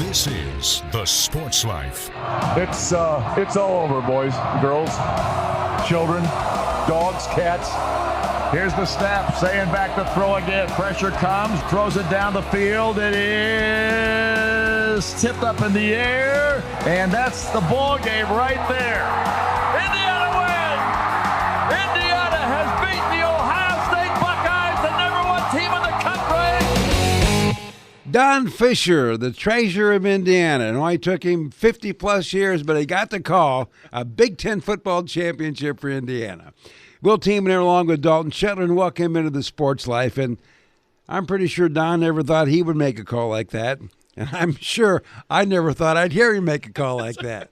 This is The Sports Life. It's all over, boys, girls, children, dogs, cats. Here's the snap, saying back to throw again. Pressure comes, throws it down the field. It is tipped up in the air, and that's the ball game right there. Indiana wins! Indiana has beaten the Ohio State Buckeyes, the #1 team in the country. Don Fisher, the treasurer of Indiana. It only took him 50-plus years, but he got the call. A Big Ten football championship for Indiana. We'll team in along with Dalton Shetler and welcome him into the Sports Life. And I'm pretty sure Don never thought he would make a call like that. And I'm sure I never thought I'd hear him make a call like that.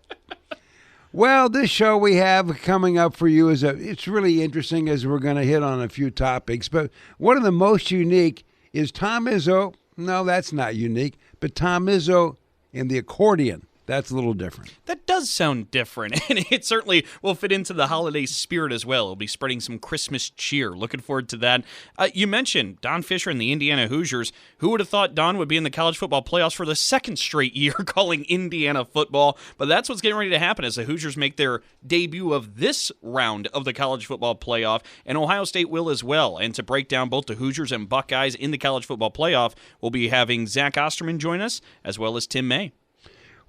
Well, this show we have coming up for you it's really interesting as we're going to hit on a few topics. But one of the most unique is Tom Izzo. No, that's not unique. But Tom Izzo and the accordion. That's a little different. That does sound different, and it certainly will fit into the holiday spirit as well. It'll be spreading some Christmas cheer. Looking forward to that. You mentioned Don Fisher and the Indiana Hoosiers. Who would have thought Don would be in the college football playoffs for the second straight year calling Indiana football? But that's what's getting ready to happen as the Hoosiers make their debut of this round of the college football playoff, and Ohio State will as well. And to break down both the Hoosiers and Buckeyes in the college football playoff, we'll be having Zach Osterman join us, as well as Tim May.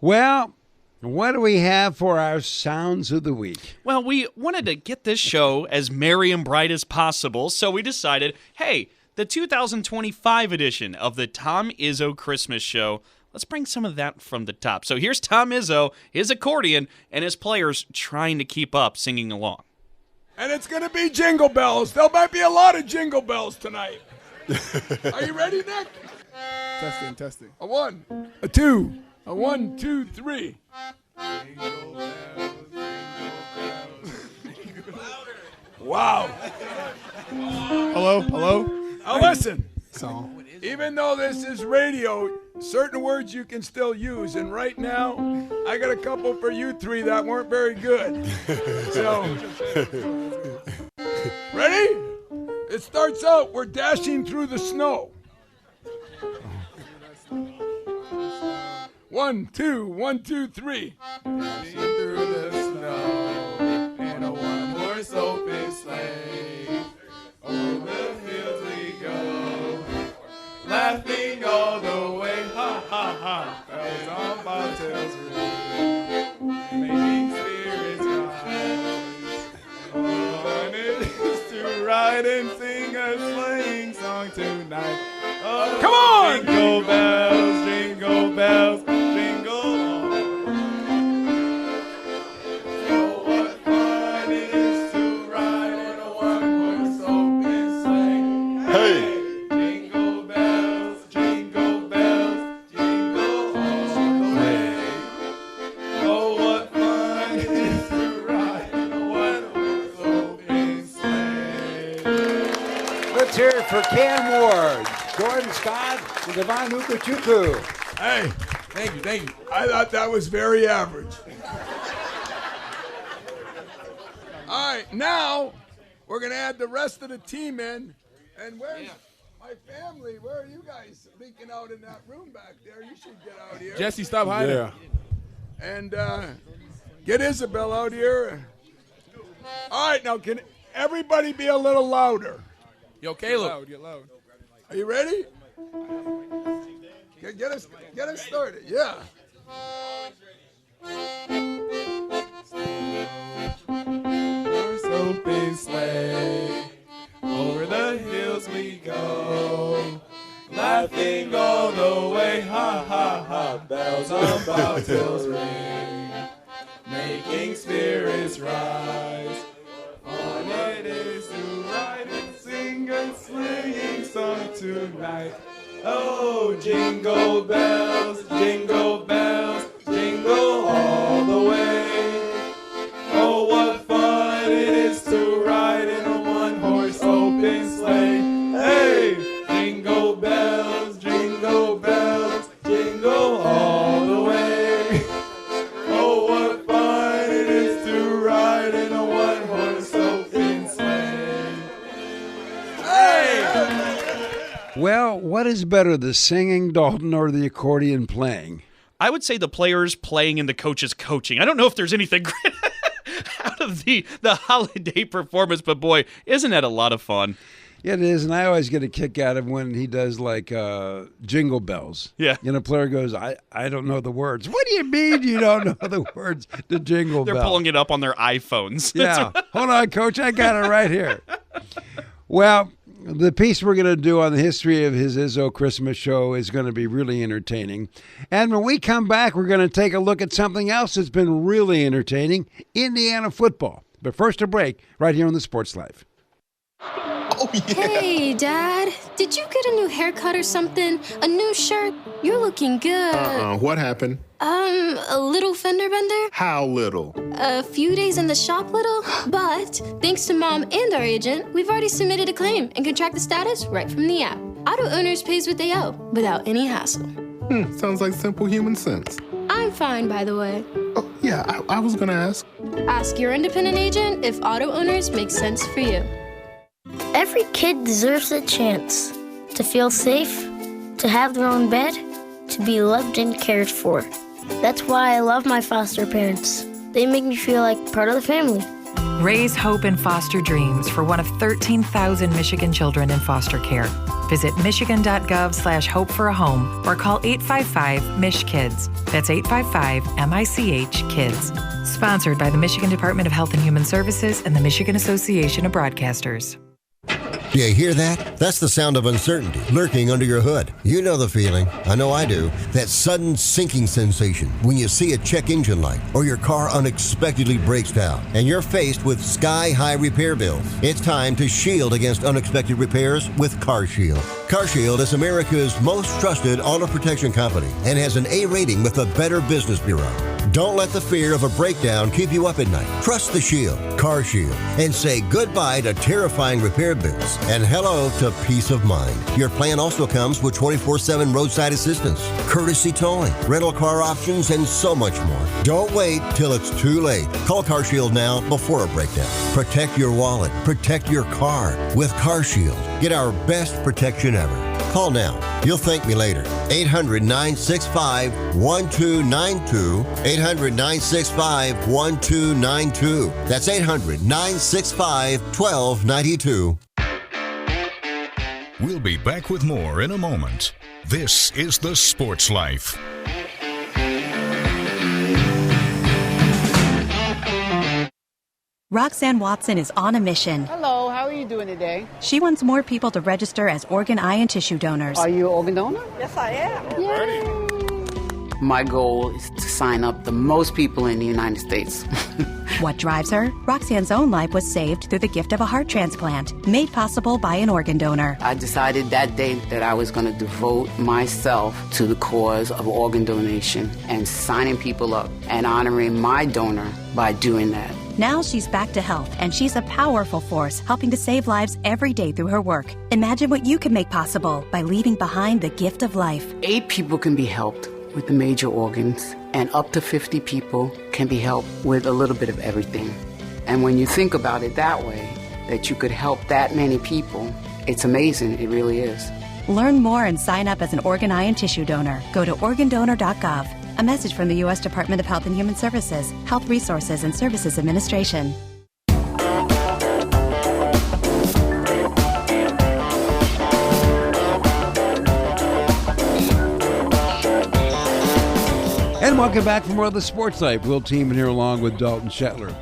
Well, what do we have for our Sounds of the Week? Well, we wanted to get this show as merry and bright as possible, so we decided, hey, the 2025 edition of the Tom Izzo Christmas Show, let's bring some of that from the top. So here's Tom Izzo, his accordion, and his players trying to keep up, singing along. And it's going to be Jingle Bells. There might be a lot of Jingle Bells tonight. Are you ready, Nick? Testing. A 1, a 2. A 1, 2, 3. Wow. Hello. Now listen. Song. Even though this is radio, certain words you can still use. And right now, I got a couple for you three that weren't very good. So, ready? It starts out, we're dashing through the snow. 1, 2, 1, 2, 3. Dashing through the snow in a one-horse open sleigh. Over the hills we go, laughing all the way. Ha ha ha! Bells on bobtails ring, making spirits rise. Fun it is to ride and sing a sleighing song tonight. Oh, come on! Jingle bells, jingle bells. Jingle all. Oh, what fun it is to ride in a one-horse open sleigh. Hey! Jingle bells, jingle all the way. Oh, what fun it is to ride in a one-horse open sleigh. Let's hear it for Cam Ward, Gordon Scott, and Devon Ukuchukwu. Hey, thank you. I thought that was very average. All right, now we're going to add the rest of the team in. And where's my family? Where are you guys leaking out in that room back there? You should get out here. Jesse, stop hiding. Yeah. And get Isabel out here. All right, now can everybody be a little louder? Yo, Caleb. Get loud. Are you ready? Get us started. Yeah. Horse open sleigh, over the hills we go, laughing all the way. Ha ha ha! Bells on bobtails ring, making spirits rise. Fun it is to ride and sing a sleighing song tonight. Oh, jingle bells, jingle all the way. Oh, what fun it is to ride in a one-horse open sleigh. Hey, jingle bells, jingle all the way. Oh, what fun it is to ride in a one-horse open sleigh. Hey! Well, what is better, the singing, Dalton, or the accordion playing? I would say the players playing and the coaches coaching. I don't know if there's anything great out of the holiday performance, but boy, isn't that a lot of fun? Yeah, it is, and I always get a kick out of when he does like jingle bells. Yeah. And a player goes, I don't know the words. What do you mean you don't know the words to jingle They're bell? pulling it up on their iPhones. Yeah. Hold on, Coach. I got it right here. Well, the piece we're going to do on the history of his Izzo Christmas show is going to be really entertaining. And when we come back, we're going to take a look at something else that's been really entertaining, Indiana football. But first, a break right here on the Sports Life. Oh, yeah. Hey, Dad. Did you get a new haircut or something? A new shirt? You're looking good. What happened? A little fender bender? How little? A few days in the shop little? But thanks to Mom and our agent, we've already submitted a claim and can track the status right from the app. Auto owners pays what they owe without any hassle. Sounds like simple human sense. I'm fine, by the way. Oh, yeah, I was gonna ask. Ask your independent agent if auto owners make sense for you. Every kid deserves a chance to feel safe, to have their own bed, to be loved and cared for. That's why I love my foster parents. They make me feel like part of the family. Raise hope and foster dreams for one of 13,000 Michigan children in foster care. Visit michigan.gov/hope for a home or call 855-MICH-KIDS. That's 855-MICH-KIDS. Sponsored by the Michigan Department of Health and Human Services and the Michigan Association of Broadcasters. Do you hear that? That's the sound of uncertainty lurking under your hood. You know the feeling. I know I do. That sudden sinking sensation when you see a check engine light or your car unexpectedly breaks down and you're faced with sky-high repair bills. It's time to shield against unexpected repairs with CarShield. CarShield is America's most trusted auto protection company and has an A rating with the Better Business Bureau. Don't let the fear of a breakdown keep you up at night. Trust the Shield, CarShield, and say goodbye to terrifying repair bills and hello to peace of mind. Your plan also comes with 24/7 roadside assistance, courtesy towing, rental car options, and so much more. Don't wait till it's too late. Call CarShield now before a breakdown. Protect your wallet. Protect your car with CarShield. Get our best protection ever. Call now. You'll thank me later. 800-965-1292. 800-965-1292. That's 800-965-1292. We'll be back with more in a moment. This is The Sports Life. Roxanne Watson is on a mission. Hello, how are you doing today? She wants more people to register as organ, eye, and tissue donors. Are you an organ donor? Yes, I am. Yay. My goal is to sign up the most people in the United States. What drives her? Roxanne's own life was saved through the gift of a heart transplant, made possible by an organ donor. I decided that day that I was going to devote myself to the cause of organ donation and signing people up and honoring my donor by doing that. Now she's back to health, and she's a powerful force helping to save lives every day through her work. Imagine what you can make possible by leaving behind the gift of life. 8 people can be helped with the major organs, and up to 50 people can be helped with a little bit of everything. And when you think about it that way, that you could help that many people, it's amazing. It really is. Learn more and sign up as an organ, eye, and tissue donor. Go to organdonor.gov. A message from the U.S. Department of Health and Human Services, Health Resources and Services Administration. And welcome back for more of the Sports Life. Will Teeman here along with Dalton Shetler.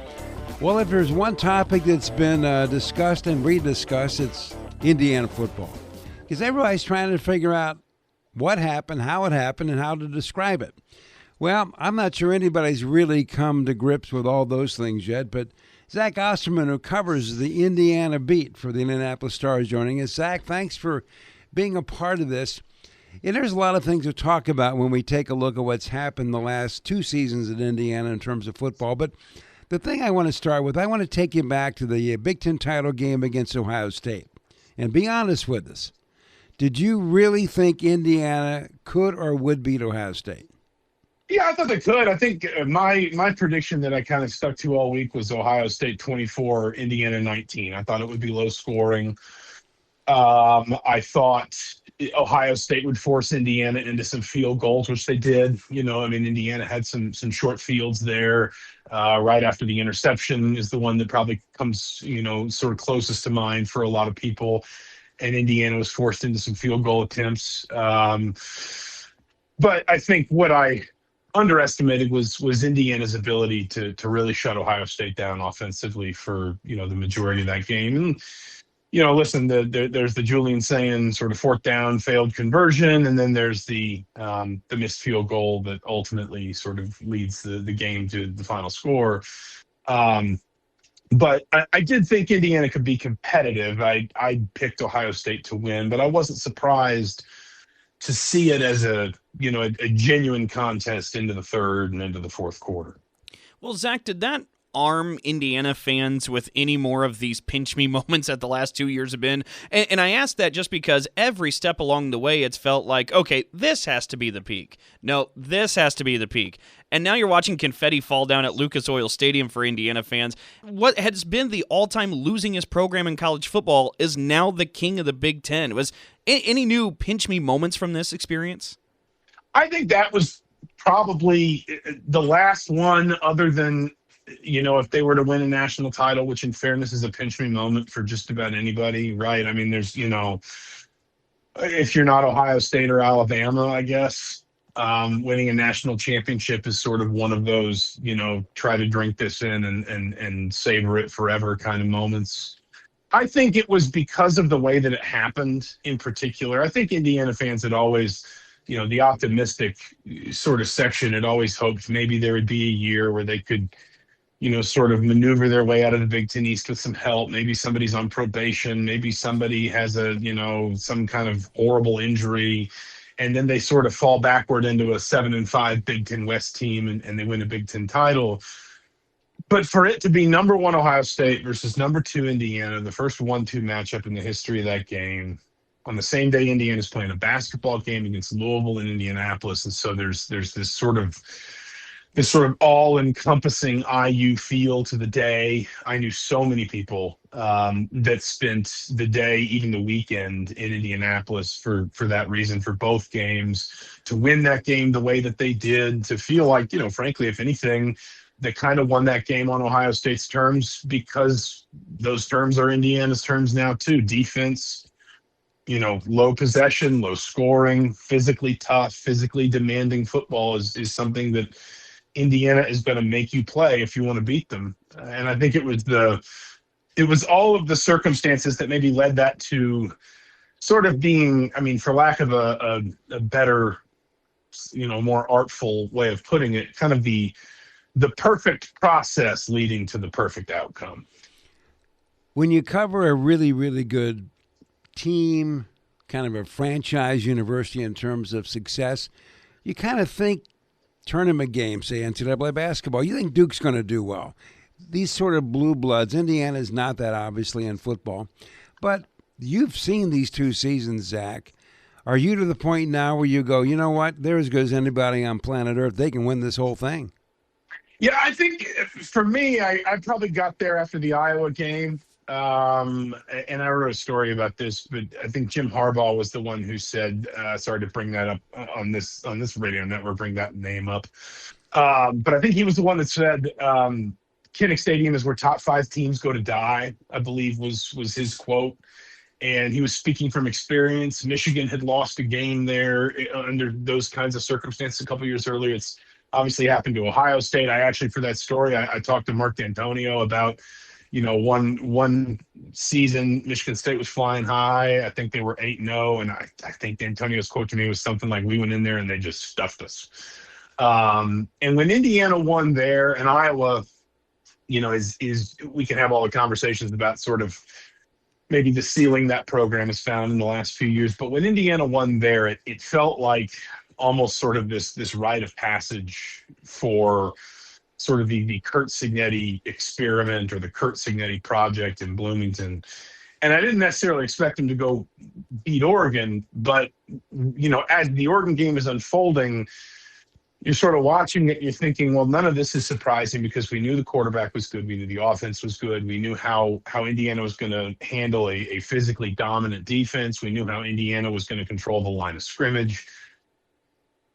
Well, if there's one topic that's been discussed and rediscussed, it's Indiana football. Because everybody's trying to figure out what happened, how it happened, and how to describe it. Well, I'm not sure anybody's really come to grips with all those things yet, but Zach Osterman, who covers the Indiana beat for the Indianapolis Star, is joining us. Zach, thanks for being a part of this. And there's a lot of things to talk about when we take a look at what's happened the last 2 seasons at Indiana in terms of football. But the thing I want to start with, I want to take you back to the Big Ten title game against Ohio State. And be honest with us. Did you really think Indiana could or would beat Ohio State? Yeah, I thought they could. I think my prediction that I kind of stuck to all week was Ohio State 24, Indiana 19. I thought it would be low scoring. I thought Ohio State would force Indiana into some field goals, which they did. Indiana had some short fields there. Right after the interception is the one that probably comes, sort of closest to mind for a lot of people. And Indiana was forced into some field goal attempts. But I think what I underestimated was Indiana's ability to really shut Ohio State down offensively for, the majority of that game. And, listen, there's the Julian saying sort of fourth down failed conversion, and then there's the missed field goal that ultimately sort of leads the game to the final score. But I did think Indiana could be competitive. I picked Ohio State to win, but I wasn't surprised to see it as a genuine contest into the third and into the fourth quarter. Well, Zach, did that arm Indiana fans with any more of these pinch me moments that the last 2 years have been? And I ask that just because every step along the way it's felt like, okay, this has to be the peak. No, this has to be the peak. And now you're watching confetti fall down at Lucas Oil Stadium for Indiana fans. What has been the all-time losingest program in college football is now the king of the Big Ten. Was any new pinch me moments from this experience? I think that was probably the last one, other than, if they were to win a national title, which in fairness is a pinch me moment for just about anybody, right? I mean, there's, if you're not Ohio State or Alabama, I guess, winning a national championship is sort of one of those, try to drink this in and savor it forever kind of moments. I think it was because of the way that it happened in particular. I think Indiana fans had always, the optimistic sort of section had always hoped maybe there would be a year where they could, sort of maneuver their way out of the Big Ten East with some help. Maybe somebody's on probation. Maybe somebody has some kind of horrible injury. And then they sort of fall backward into a 7-5 Big Ten West team and they win a Big Ten title. But for it to be number 1 Ohio State versus number 2 Indiana, the first 1-2 matchup in the history of that game, on the same day Indiana's playing a basketball game against Louisville in Indianapolis. And so there's this sort of all-encompassing IU feel to the day. I knew so many people that spent the day, even the weekend, in Indianapolis for that reason, for both games, to win that game the way that they did, to feel like, frankly, if anything, they kind of won that game on Ohio State's terms, because those terms are Indiana's terms now too. Defense, low possession, low scoring, physically tough, physically demanding football is something that Indiana is going to make you play if you want to beat them. And I think it was all of the circumstances that maybe led that to sort of being, for lack of a better, more artful way of putting it, kind of the perfect process leading to the perfect outcome. When you cover a really, really good team, kind of a franchise university in terms of success, you kind of think tournament games, say NCAA basketball, you think Duke's going to do well. These sort of blue bloods, Indiana's not that obviously in football, but you've seen these 2 seasons, Zach. Are you to the point now where you go, you know what, they're as good as anybody on planet Earth. They can win this whole thing? Yeah, I think for me, I probably got there after the Iowa game. And I wrote a story about this, but I think Jim Harbaugh was the one who said, sorry to bring that up on this radio network, bring that name up. But I think he was the one that said, Kinnick Stadium is where top 5 teams go to die, I believe was his quote. And he was speaking from experience. Michigan had lost a game there under those kinds of circumstances a couple years earlier. It's obviously happened to Ohio State. I actually, for that story, I talked to Mark D'Antonio about, one season Michigan State was flying high. I think they were 8-0, and I think D'Antonio's quote to me was something like, "We went in there and they just stuffed us." And when Indiana won there, and Iowa, is we can have all the conversations about sort of maybe the ceiling that program has found in the last few years. But when Indiana won there, it felt like almost sort of this rite of passage for sort of the Curt Cignetti experiment or the Curt Cignetti project in Bloomington. And I didn't necessarily expect him to go beat Oregon, but, as the Oregon game is unfolding, you're sort of watching it, you're thinking, well, none of this is surprising because we knew the quarterback was good, we knew the offense was good, we knew how Indiana was going to handle a physically dominant defense, we knew how Indiana was going to control the line of scrimmage.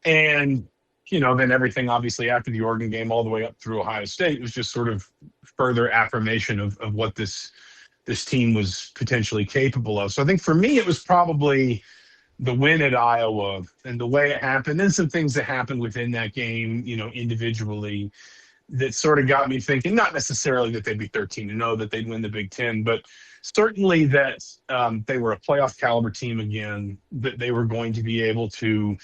And, then everything obviously after the Oregon game all the way up through Ohio State was just sort of further affirmation of what this team was potentially capable of. So I think for me, it was probably the win at Iowa and the way it happened and some things that happened within that game, individually, that sort of got me thinking, not necessarily that they'd be 13-0, that they'd win the Big Ten, but certainly that they were a playoff caliber team again, that they were going to be able to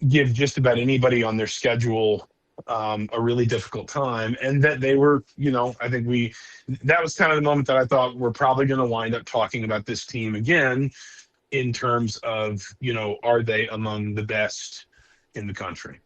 give just about anybody on their schedule a really difficult time, and that they were, I think that was kind of the moment that I thought we're probably going to wind up talking about this team again in terms of, are they among the best in the country?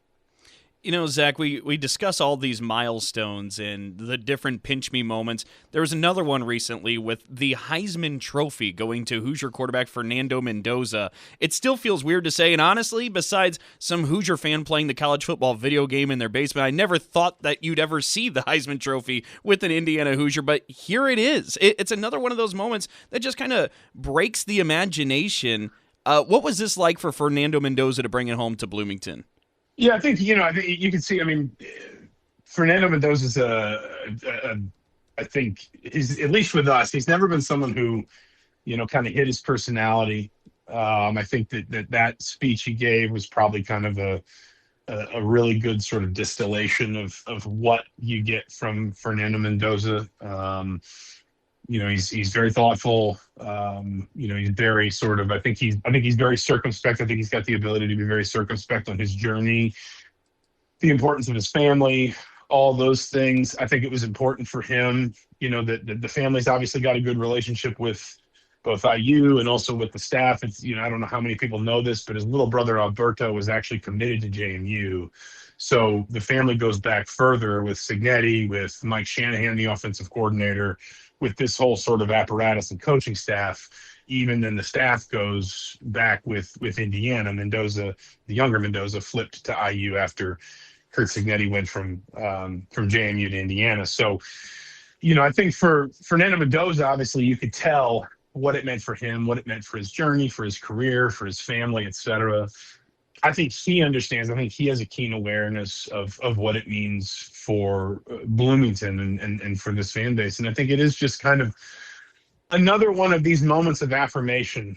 Zach, we discuss all these milestones and the different pinch me moments. There was another one recently with the Heisman Trophy going to Hoosier quarterback Fernando Mendoza. It still feels weird to say, and honestly, besides some Hoosier fan playing the college football video game in their basement, I never thought that you'd ever see the Heisman Trophy with an Indiana Hoosier, but here it is. It's another one of those moments that just kind of breaks the imagination. What was this like for Fernando Mendoza to bring it home to Bloomington? Yeah, I think you can see. I mean, Fernando Mendoza's I think is, at least with us, he's never been someone who, kind of hid his personality. I think that speech he gave was probably kind of a really good sort of distillation of what you get from Fernando Mendoza. He's very thoughtful. He's very sort of, I think he's very circumspect. I think he's got the ability to be very circumspect on his journey, the importance of his family, all those things. I think it was important for him, that the family's obviously got a good relationship with both IU and also with the staff. It's, I don't know how many people know this, but his little brother Alberto was actually committed to JMU. So the family goes back further with Signetti, with Mike Shanahan, the offensive coordinator, with this whole sort of apparatus and coaching staff. Even then the staff goes back with Indiana. Mendoza, the younger Mendoza, flipped to IU after Curt Signetti went from JMU to Indiana. So, I think for Fernando Mendoza, obviously you could tell what it meant for him, what it meant for his journey, for his career, for his family, et cetera. I think he understands. I think he has a keen awareness of what it means for Bloomington and for this fan base. And I think it is just kind of another one of these moments of affirmation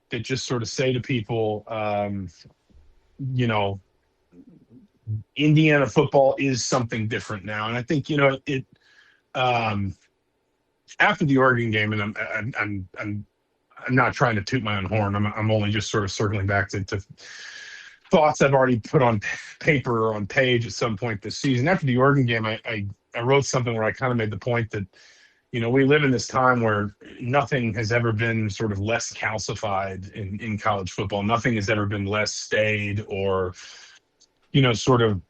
that just sort of say to people, Indiana football is something different now. And I think, after the Oregon game, and I'm not trying to toot my own horn. I'm only just sort of circling back to thoughts I've already put on paper or on page at some point this season. After the Oregon game, I wrote something where I kind of made the point that, we live in this time where nothing has ever been sort of less calcified in college football. Nothing has ever been less staid or, sort of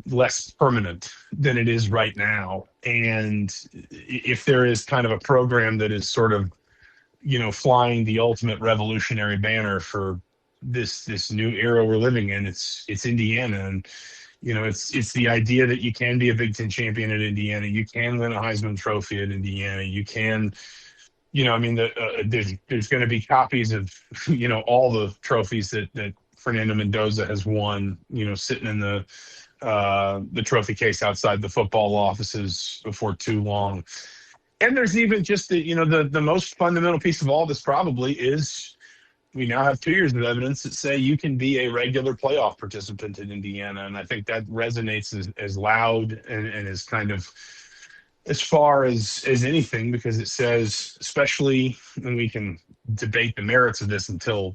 less permanent than it is right now. And if there is kind of a program that is sort of, flying the ultimate revolutionary banner for this new era we're living in, it's Indiana. And it's the idea that you can be a Big Ten champion at Indiana, you can win a Heisman Trophy at Indiana, you can, there's going to be copies of all the trophies that Fernando Mendoza has won, sitting in the trophy case outside the football offices before too long. And there's even just the most fundamental piece of all this probably is we now have 2 years of evidence that say you can be a regular playoff participant in Indiana. And I think that resonates as loud and as kind of as far as anything, because it says, especially, and we can debate the merits of this until,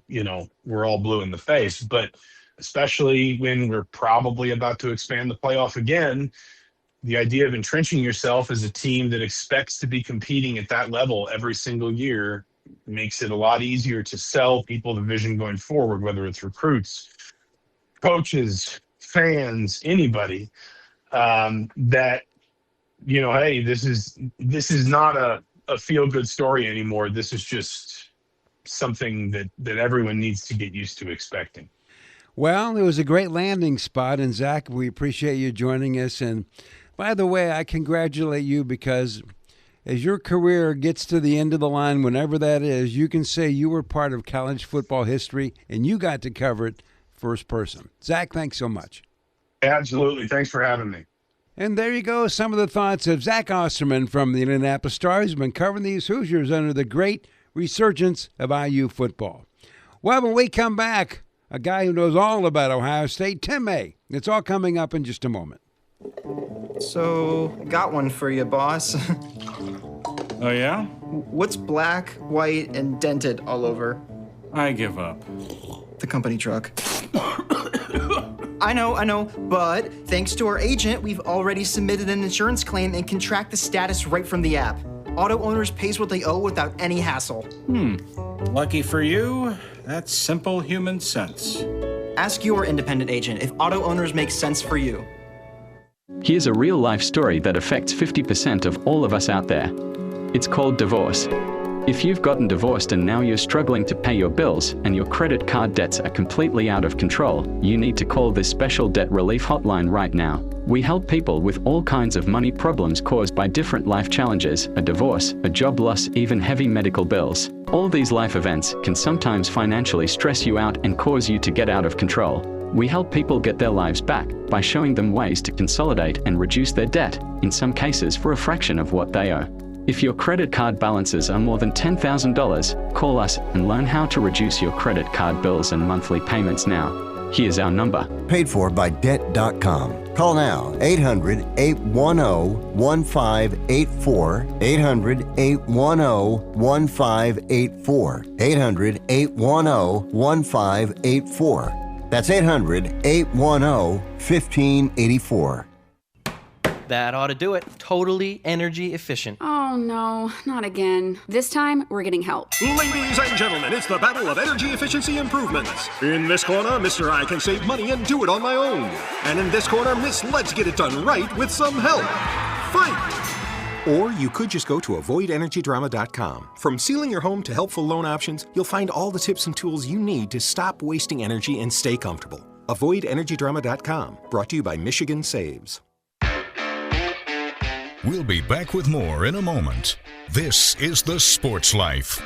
we're all blue in the face, but especially when we're probably about to expand the playoff again, the idea of entrenching yourself as a team that expects to be competing at that level every single year makes it a lot easier to sell people the vision going forward, whether it's recruits, coaches, fans, anybody, that, hey, this is not a feel-good story anymore. This is just something that everyone needs to get used to expecting. Well, it was a great landing spot, and Zach, we appreciate you joining us. And by the way, I congratulate you because as your career gets to the end of the line, whenever that is, you can say you were part of college football history and you got to cover it first person. Zach, thanks so much. Absolutely. Thanks for having me. And there you go, some of the thoughts of Zach Osterman from the Indianapolis Star, who's been covering these Hoosiers under the great resurgence of IU football. Well, when we come back, a guy who knows all about Ohio State, Tim May. It's all coming up in just a moment. So, got one for you, boss. Oh, yeah? What's black, white, and dented all over? I give up. The company truck. I know, but thanks to our agent, we've already submitted an insurance claim and can track the status right from the app. Auto owners pays what they owe without any hassle. Lucky for you, that's simple human sense. Ask your independent agent if auto owners make sense for you. Here's a real-life story that affects 50% of all of us out there. It's called divorce. If you've gotten divorced and now you're struggling to pay your bills and your credit card debts are completely out of control, you need to call this special debt relief hotline right now. We help people with all kinds of money problems caused by different life challenges, a divorce, a job loss, even heavy medical bills. All these life events can sometimes financially stress you out and cause you to get out of control. We help people get their lives back by showing them ways to consolidate and reduce their debt, in some cases for a fraction of what they owe. If your credit card balances are more than $10,000, call us and learn how to reduce your credit card bills and monthly payments now. Here's our number. Paid for by Debt.com. Call now, 800-810-1584, 800-810-1584, 800-810-1584. That's 800-810-1584. That ought to do it. Totally energy efficient. Oh no, not again. This time, we're getting help. Ladies and gentlemen, it's the battle of energy efficiency improvements. In this corner, Mr. I can save money and do it on my own. And in this corner, Miss Let's get it done right with some help. Fight! Or you could just go to avoidenergydrama.com. From sealing your home to helpful loan options, you'll find all the tips and tools you need to stop wasting energy and stay comfortable. Avoidenergydrama.com. Brought to you by Michigan Saves. We'll be back with more in a moment. This is The Sports Life.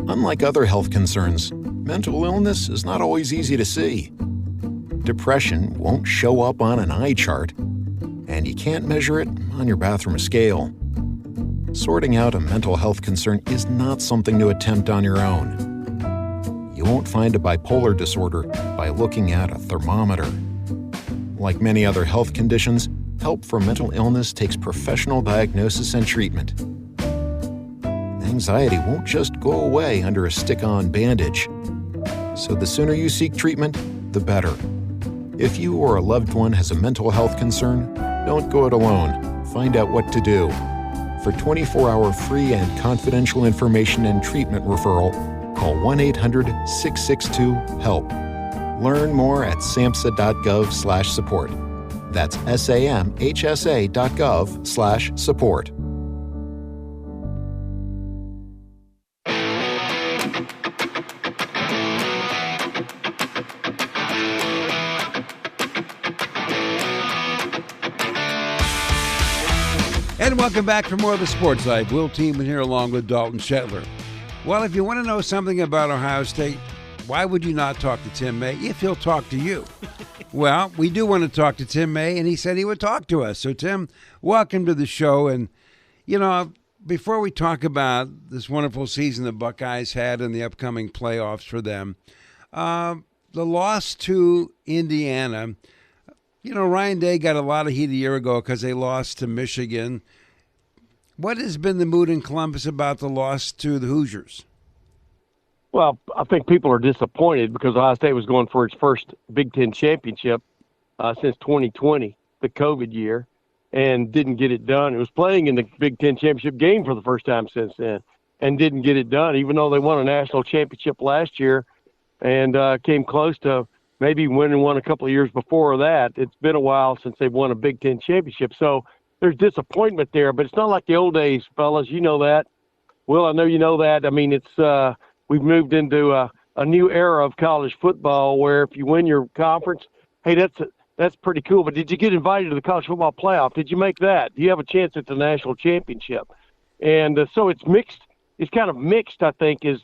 Unlike other health concerns, mental illness is not always easy to see. Depression won't show up on an eye chart, and you can't measure it on your bathroom scale. Sorting out a mental health concern is not something to attempt on your own. You won't find a bipolar disorder by looking at a thermometer. Like many other health conditions, help for mental illness takes professional diagnosis and treatment. Anxiety won't just go away under a stick-on bandage. So the sooner you seek treatment, the better. If you or a loved one has a mental health concern, don't go it alone. Find out what to do. For 24-hour free and confidential information and treatment referral, call 1-800-662-HELP. Learn more at samhsa.gov/support. That's samhsa.gov/support. And welcome back for more of the Sports Life. Will Tiemann here along with Dalton Shetler. Well, if you want to know something about Ohio State, why would you not talk to Tim May if he'll talk to you? Well, we do want to talk to Tim May, and he said he would talk to us. So, Tim, welcome to the show. And, you know, before we talk about this wonderful season the Buckeyes had and the upcoming playoffs for them, the loss to Indiana, you know, Ryan Day got a lot of heat a year ago because they lost to Michigan. What has been the mood in Columbus about the loss to the Hoosiers? Well, I think people are disappointed because Ohio State was going for its first Big Ten championship since 2020, the COVID year, and didn't get it done. It was playing in the Big Ten championship game for the first time since then and didn't get it done, even though they won a national championship last year and came close to maybe winning one a couple of years before that. It's been a while since they've won a Big Ten championship. So there's disappointment there, but it's not like the old days, fellas. You know that. Will, I know you know that. I mean, it's we've moved into a new era of college football where if you win your conference, hey, that's pretty cool. But did you get invited to the college football playoff? Did you make that? Do you have a chance at the national championship? And so it's mixed. It's kind of mixed, I think, is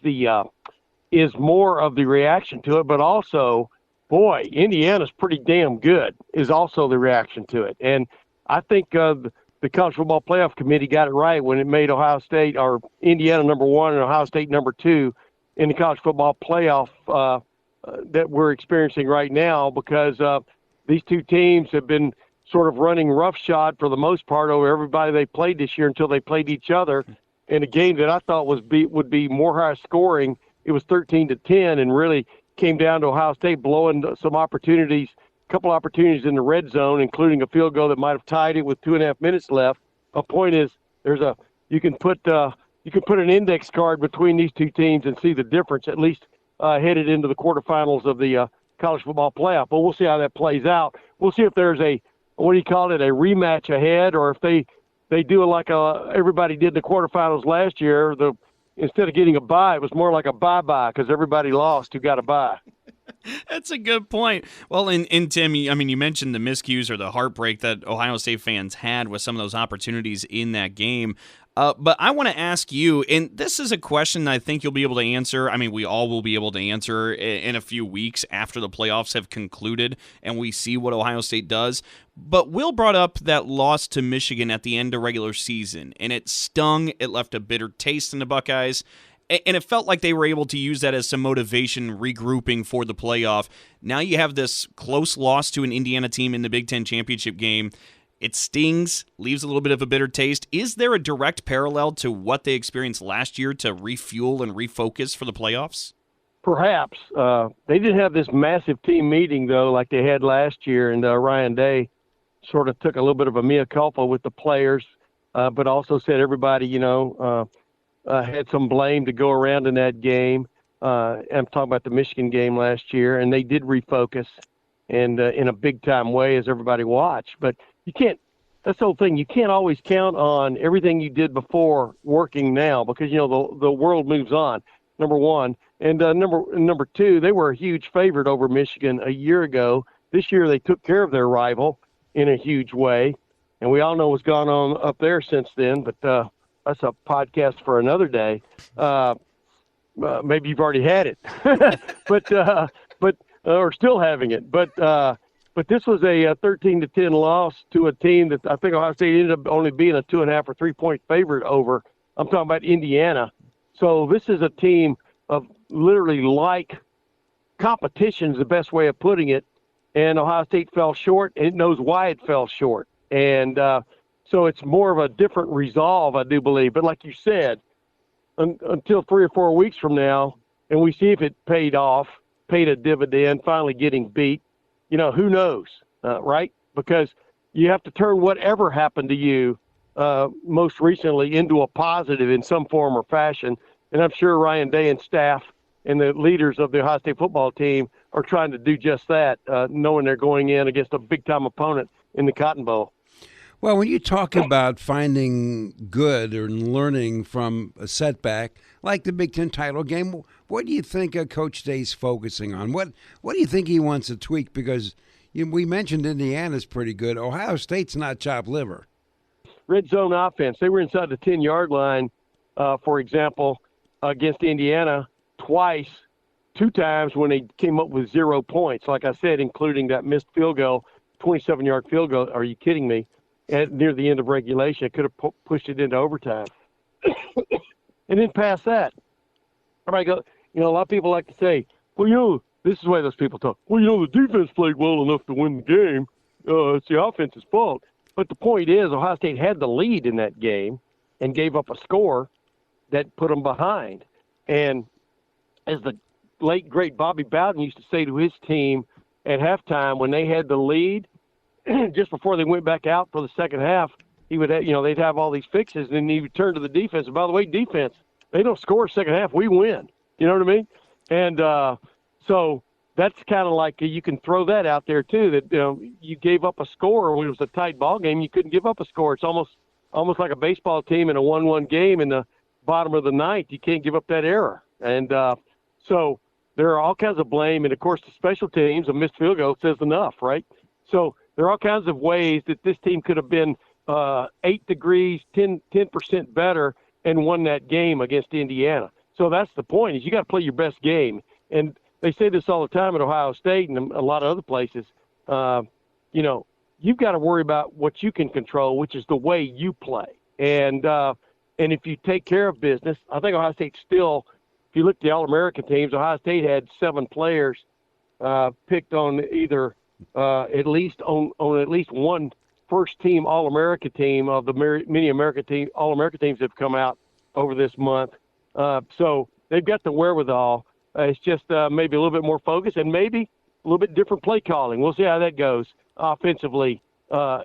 more of the reaction to it. But also, boy, Indiana's pretty damn good is also the reaction to it. And I think the College Football Playoff Committee got it right when it made Ohio State or Indiana number 1 and Ohio State number 2 in the College Football Playoff that we're experiencing right now, because these two teams have been sort of running roughshod for the most part over everybody they played this year until they played each other in a game that I thought would be more high scoring. It was 13-10 and really came down to Ohio State blowing some opportunities, a couple opportunities in the red zone, including a field goal that might have tied it with 2.5 minutes left. My point is you can put an index card between these two teams and see the difference, at least headed into the quarterfinals of the college football playoff. But we'll see how that plays out. We'll see if there's a rematch ahead, or if they do it like everybody did in the quarterfinals last year. Instead of getting a bye, it was more like a bye-bye because everybody lost who got a bye. That's a good point. Well, and Tim, I mean, you mentioned the miscues or the heartbreak that Ohio State fans had with some of those opportunities in that game. But I want to ask you, and this is a question that I think you'll be able to answer. I mean, we all will be able to answer in a few weeks after the playoffs have concluded and we see what Ohio State does. But Will brought up that loss to Michigan at the end of regular season, and it stung. It left a bitter taste in the Buckeyes. And it felt like they were able to use that as some motivation, regrouping for the playoff. Now you have this close loss to an Indiana team in the Big Ten championship game. It stings, leaves a little bit of a bitter taste. Is there a direct parallel to what they experienced last year to refuel and refocus for the playoffs? Perhaps. They didn't have this massive team meeting, though, like they had last year, and Ryan Day sort of took a little bit of a mea culpa with the players, but also said everybody, had some blame to go around in that game. I'm talking about the Michigan game last year, and they did refocus and in a big-time way as everybody watched. But you can't – that's the whole thing. You can't always count on everything you did before working now because, the world moves on, number one. And number two, they were a huge favorite over Michigan a year ago. This year they took care of their rival in a huge way, and we all know what's gone on up there since then, but that's a podcast for another day. Maybe you've already had it, but or still having it. But this was a 13-10 loss to a team that I think Ohio State ended up only being a 2.5 or 3 point favorite over. I'm talking about Indiana. So this is a team of literally like competition is the best way of putting it. And Ohio State fell short, and it knows why it fell short. And so it's more of a different resolve, I do believe. But like you said, until 3 or 4 weeks from now, and we see if it paid a dividend, finally getting beat, who knows, right? Because you have to turn whatever happened to you most recently into a positive in some form or fashion. And I'm sure Ryan Day and staff and the leaders of the Ohio State football team are trying to do just that, knowing they're going in against a big-time opponent in the Cotton Bowl. Well, when you talk about finding good or learning from a setback, like the Big Ten title game, what do you think Coach Day's focusing on? What do you think he wants to tweak? Because we mentioned Indiana's pretty good. Ohio State's not chopped liver. Red zone offense. They were inside the 10-yard line, for example, against Indiana twice, 2 times when they came up with 0 points, like I said, including that missed field goal, 27-yard field goal. Are you kidding me? Near the end of regulation, it could have pushed it into overtime. And then past that, everybody go, a lot of people like to say, well, this is the way those people talk. Well, the defense played well enough to win the game. It's the offense's fault. But the point is, Ohio State had the lead in that game and gave up a score that put them behind. And as the late, great Bobby Bowden used to say to his team at halftime when they had the lead, just before they went back out for the second half, he would, they'd have all these fixes, and he would turn to the defense. And by the way, defense, they don't score second half, we win. You know what I mean? And so that's kind of like you can throw that out there too. That you gave up a score when it was a tight ball game. You couldn't give up a score. It's almost like a baseball team in a 1-1 game, and bottom of the ninth, you can't give up that error. And so there are all kinds of blame. And, of course, the special teams, a missed field goal says enough, right? So there are all kinds of ways that this team could have been 8 degrees, 10% better and won that game against Indiana. So that's the point, is you got to play your best game. And they say this all the time at Ohio State and a lot of other places. You've got to worry about what you can control, which is the way you play. And if you take care of business, I think Ohio State still, if you look at the All-American teams, Ohio State had 7 players picked on either at least one first-team All-American team of the many All-American teams that have come out over this month. So they've got the wherewithal. It's just maybe a little bit more focus and maybe a little bit different play calling. We'll see how that goes offensively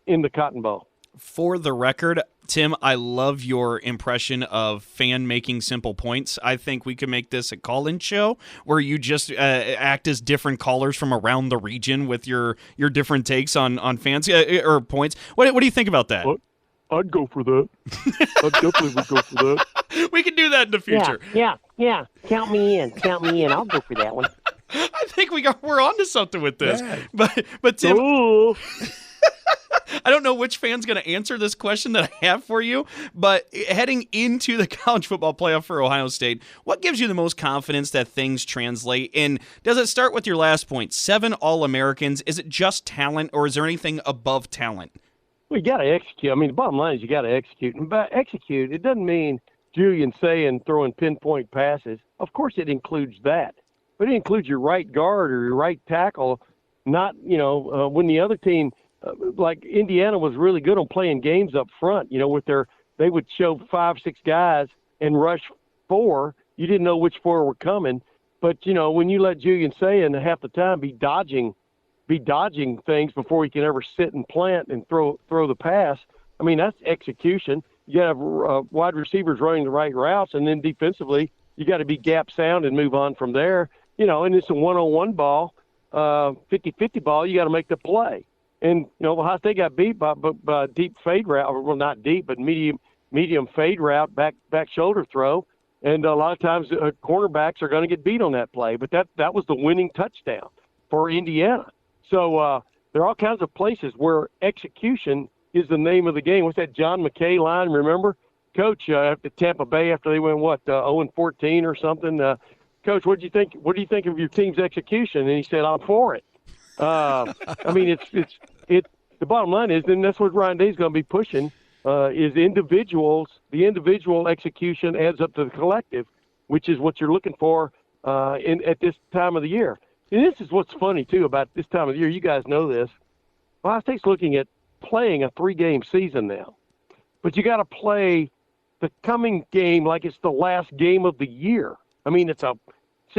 in the Cotton Bowl. For the record, Tim, I love your impression of fan making simple points. I think we could make this a call-in show where you just act as different callers from around the region with your different takes on fans or points. What do you think about that? I'd go for that. I definitely would go for that. We can do that in the future. Yeah. Count me in. I'll go for that one. I think we're onto something with this. Yeah. But Tim, I don't know which fan's going to answer this question that I have for you, but heading into the college football playoff for Ohio State, what gives you the most confidence that things translate? And does it start with your last point, 7 All-Americans? Is it just talent, or is there anything above talent? Well, you got to execute. I mean, the bottom line is you got to execute. And by execute, it doesn't mean Julian saying throwing pinpoint passes. Of course it includes that. But it includes your right guard or your right tackle, not, when the other team, like Indiana was really good on playing games up front, they would show 5, 6 guys and rush 4. You didn't know which 4 were coming. But, when you let Julian Sayin half the time be dodging things before he can ever sit and plant and throw the pass, I mean, that's execution. You got to have wide receivers running the right routes, and then defensively, you got to be gap sound and move on from there. And it's a one-on-one ball, 50-50 ball. You got to make the play. And, Ohio State got beat by deep fade route, well, not deep, but medium fade route, back shoulder throw. And a lot of times cornerbacks are going to get beat on that play. But that was the winning touchdown for Indiana. So there are all kinds of places where execution is the name of the game. What's that John McKay line, remember? Coach, at Tampa Bay after they went, 0-14 or something? Coach, what do you think of your team's execution? And he said, I'm for it. I mean, it's the bottom line is, and that's what Ryan Day's going to be pushing, is individuals. The individual execution adds up to the collective, which is what you're looking for at this time of the year. And this is what's funny, too, about this time of the year. You guys know this. Ohio State's looking at playing a 3-game season now. But you got to play the coming game like it's the last game of the year. I mean, it's an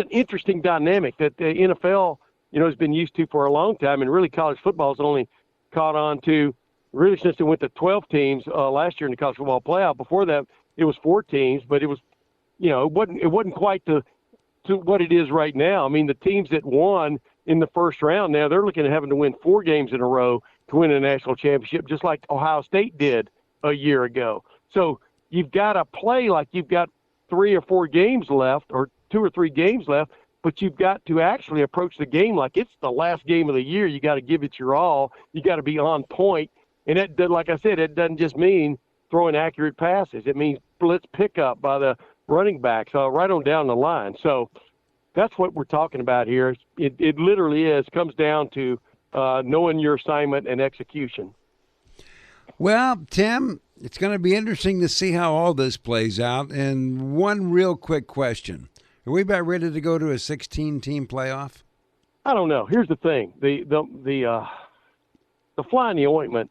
interesting dynamic that the NFL, has been used to for a long time, and really college football has only caught on to really since it went to 12 teams last year in the college football playoff. Before that, it was 4 teams, but it was, it wasn't quite to what it is right now. I mean, the teams that won in the first round now, they're looking at having to win 4 games in a row to win a national championship, just like Ohio State did a year ago. So you've got to play like you've got 3 or 4 games left, or 2 or 3 games left, but you've got to actually approach the game like it's the last game of the year. You got to give it your all. You got to be on point. And that, like I said, it doesn't just mean throwing accurate passes. It means blitz pickup by the running backs right on down the line. So that's what we're talking about here. It literally comes down to knowing your assignment and execution. Well, Tim, it's going to be interesting to see how all this plays out. And one real quick question. Are we about ready to go to a 16-team playoff? I don't know. Here's the thing. The fly in the ointment,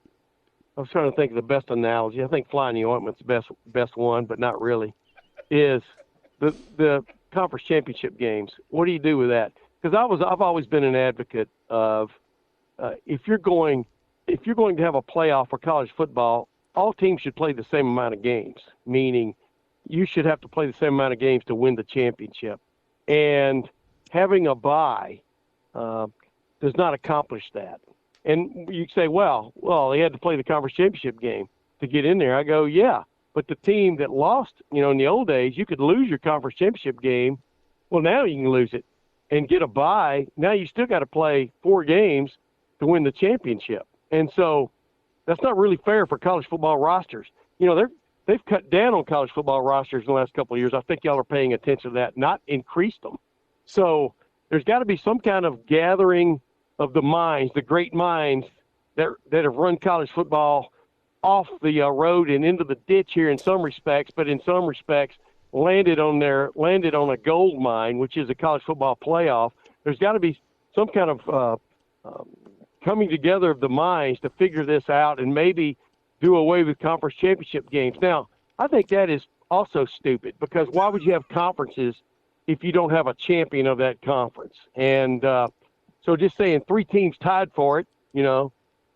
I was trying to think of the best analogy. I think fly in the ointment's the best one, but not really, is the conference championship games. What do you do with that? Because I've always been an advocate of if you're going to have a playoff for college football, all teams should play the same amount of games, meaning you should have to play the same amount of games to win the championship. And having a bye does not accomplish that. And you say, well, they had to play the conference championship game to get in there. I go, yeah, But the team that lost, in the old days, you could lose your conference championship game. Well, now you can lose it and get a bye. Now you still got to play 4 games to win the championship. And so that's not really fair for college football rosters. They've cut down on college football rosters in the last couple of years. I think y'all are paying attention to that, not increased them. So there's got to be some kind of gathering of the minds, the great minds that have run college football off the road and into the ditch here in some respects, but in some respects landed on a gold mine, which is a college football playoff. There's got to be some kind of coming together of the minds to figure this out and maybe do away with conference championship games. Now, I think that is also stupid, because why would you have conferences if you don't have a champion of that conference? And so just saying 3 teams tied for it,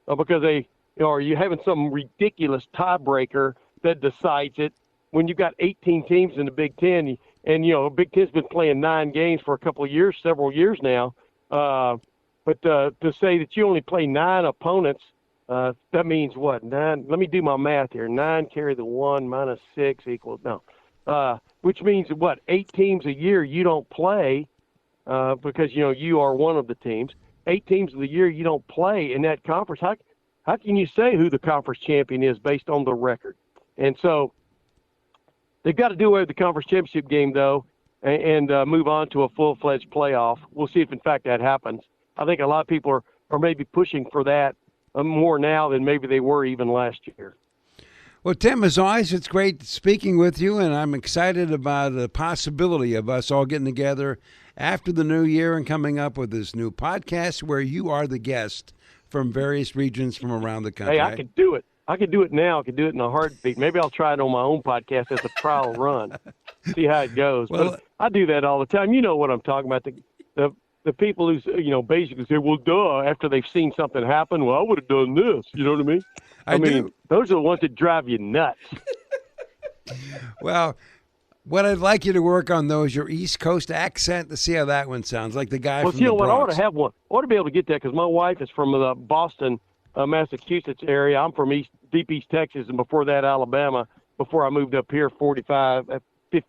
because or you having some ridiculous tiebreaker that decides it when you've got 18 teams in the Big Ten, and Big Ten's been playing 9 games for several years now. But to say that you only play 9 opponents, that means what? 9. Let me do my math here. 9 carry the 1 minus 6 equals which means what? 8 teams a year you don't play because you are one of the teams. 8 teams of the year you don't play in that conference. How can you say who the conference champion is based on the record? And so they've got to do away with the conference championship game, though, and move on to a full-fledged playoff. We'll see if, in fact, that happens. I think a lot of people are maybe pushing for that more now than maybe they were even last year. Well, Tim, as always, it's great speaking with you, and I'm excited about the possibility of us all getting together after the new year and coming up with this new podcast where you are the guest from various regions from around the country. Hey, I could do it. I could do it now. I could do it in a heartbeat. Maybe I'll try it on my own podcast as a trial run, see how it goes. Well, but I do that all the time. You know what I'm talking about. The people who, basically say, well, duh, after they've seen something happen, well, I would have done this. You know what I mean? I mean, those are the ones that drive you nuts. Well, what I'd like you to work on, though, is your East Coast accent to see how that one sounds, like the guy from the Bronx. Well, I ought to have one. I ought to be able to get that because my wife is from the Boston, Massachusetts area. I'm from deep East Texas, and before that, Alabama, before I moved up here 50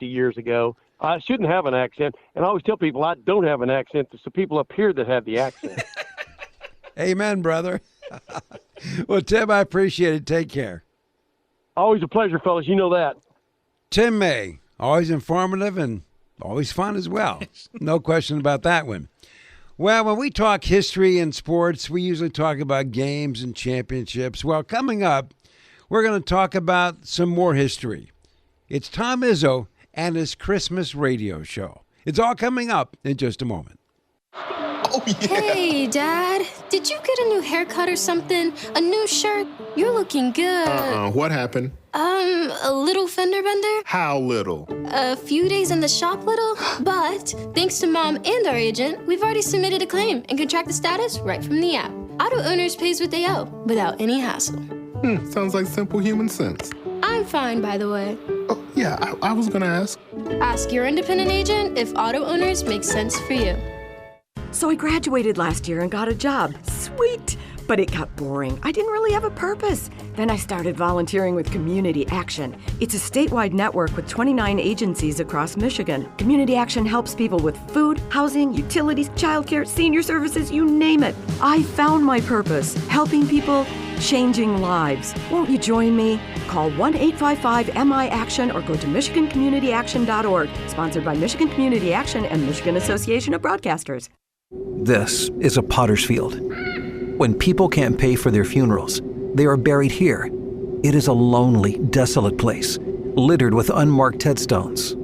years ago. I shouldn't have an accent, and I always tell people I don't have an accent. It's the people up here that have the accent. Amen, brother. Well, Tim, I appreciate it. Take care. Always a pleasure, fellas. You know that. Tim May, always informative and always fun as well. No question about that one. Well, when we talk history and sports, we usually talk about games and championships. Well, coming up, we're going to talk about some more history. It's Tom Izzo and his Christmas radio show. It's all coming up in just a moment. Oh, yeah. Hey, Dad. Did you get a new haircut or something? A new shirt? You're looking good. What happened? A little fender bender? How little? A few days in the shop little. But thanks to Mom and our agent, we've already submitted a claim and can track the status right from the app. Auto Owners pays what they owe without any hassle. Sounds like simple human sense. I'm fine, by the way. Oh, yeah, I was gonna ask. Ask your independent agent if Auto Owners makes sense for you. So I graduated last year and got a job. Sweet! But it got boring. I didn't really have a purpose. Then I started volunteering with Community Action. It's a statewide network with 29 agencies across Michigan. Community Action helps people with food, housing, utilities, childcare, senior services, you name it. I found my purpose, helping people, changing lives. Won't you join me? Call 1-855-MI-ACTION or go to MichiganCommunityAction.org. Sponsored by Michigan Community Action and Michigan Association of Broadcasters. This is a potter's field. When people can't pay for their funerals, they are buried here. It is a lonely, desolate place, littered with unmarked headstones.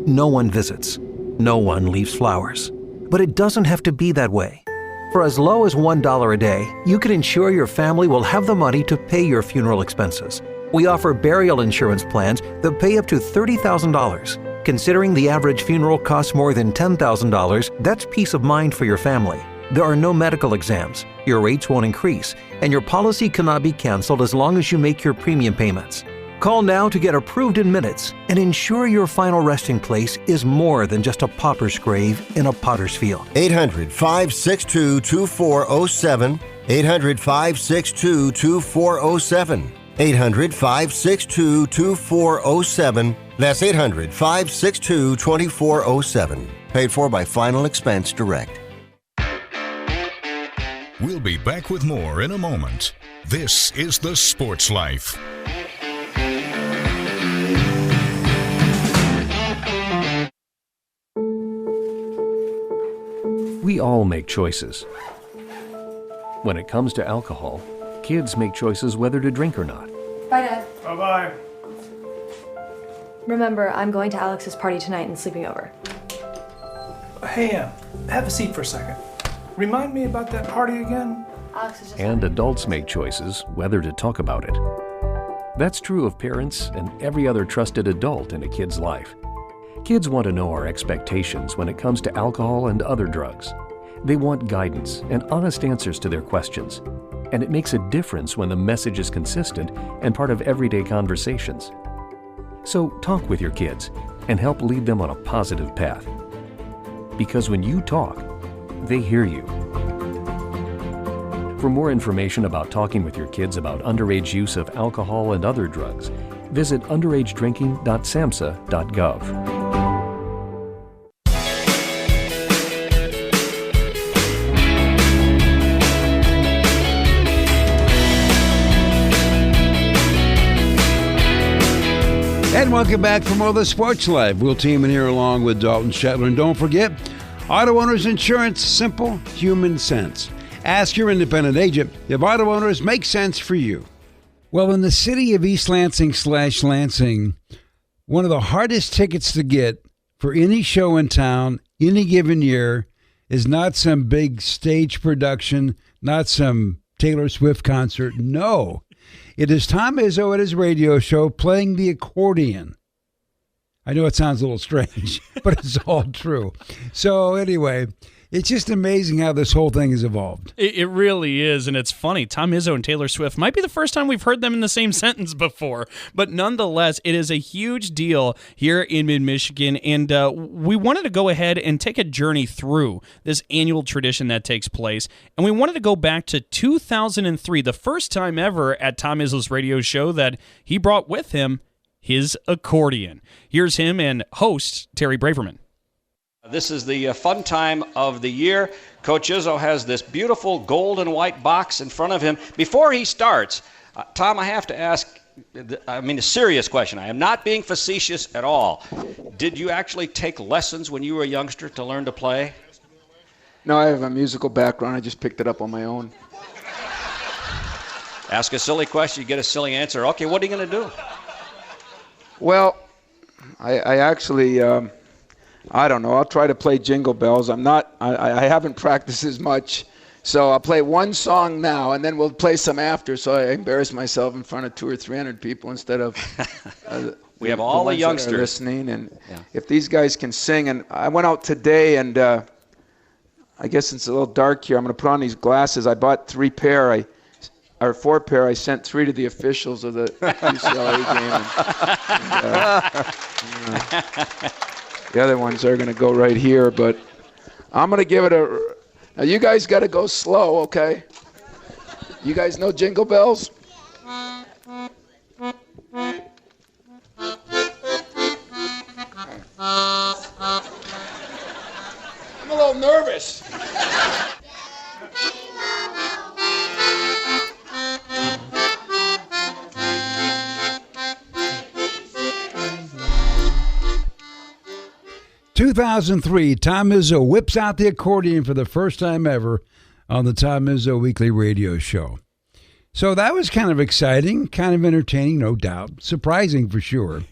No one visits. No one leaves flowers. But it doesn't have to be that way. For as low as $1 a day, you can ensure your family will have the money to pay your funeral expenses. We offer burial insurance plans that pay up to $30,000. Considering the average funeral costs more than $10,000, that's peace of mind for your family. There are no medical exams, your rates won't increase, and your policy cannot be canceled as long as you make your premium payments. Call now to get approved in minutes and ensure your final resting place is more than just a pauper's grave in a potter's field. 800-562-2407. 800-562-2407. 800-562-2407. That's 800-562-2407. Paid for by Final Expense Direct. We'll be back with more in a moment. This is The Sports Life. We all make choices. When it comes to alcohol, kids make choices whether to drink or not. Bye, Dad. Bye-bye. Remember, I'm going to Alex's party tonight and sleeping over. Hey, have a seat for a second. Remind me about that party again? Alex is just... And adults make choices whether to talk about it. That's true of parents and every other trusted adult in a kid's life. Kids want to know our expectations when it comes to alcohol and other drugs. They want guidance and honest answers to their questions. And it makes a difference when the message is consistent and part of everyday conversations. So talk with your kids and help lead them on a positive path. Because when you talk, they hear you. For more information about talking with your kids about underage use of alcohol and other drugs, visit underagedrinking.samhsa.gov. And welcome back for more of the Sports Life. We'll team in here along with Dalton Shetler. And don't forget, Auto Owners Insurance, simple human sense. Ask your independent agent if auto owners make sense for you. Well, in the city of East Lansing/Lansing, one of the hardest tickets to get for any show in town, any given year, is not some big stage production, not some Taylor Swift concert. No. It is Tom Izzo at his radio show playing the accordion. I know it sounds a little strange, but it's all true. So anyway, it's just amazing how this whole thing has evolved. It really is, and it's funny. Tom Izzo and Taylor Swift might be the first time we've heard them in the same sentence before, but nonetheless, it is a huge deal here in mid-Michigan, and we wanted to go ahead and take a journey through this annual tradition that takes place, and we wanted to go back to 2003, the first time ever at Tom Izzo's radio show that he brought with him his accordion. Here's him and host Terry Braverman. This is the fun time of the year. Coach Izzo has this beautiful gold and white box in front of him. Before he starts, Tom, I have to ask, a serious question. I am not being facetious at all. Did you actually take lessons when you were a youngster to learn to play? No, I have a musical background. I just picked it up on my own. Ask a silly question, you get a silly answer. Okay, what are you going to do? Well, I actually... I don't know. I'll try to play Jingle Bells. I haven't practiced as much. So I'll play one song now, and then we'll play some after, so I embarrass myself in front of 200 or 300 people instead of we have all the youngsters that are listening. And if these guys can sing, and I went out today, and I guess it's a little dark here. I'm going to put on these glasses. I bought 4 pair. I sent 3 to the officials of the UCLA game. The other ones are going to go right here, but I'm going to give it a... Now, you guys got to go slow, okay? You guys know Jingle Bells? I'm a little nervous. In 2003, Tom Izzo whips out the accordion for the first time ever on the Tom Izzo Weekly Radio Show. So that was kind of exciting, kind of entertaining, no doubt, surprising for sure.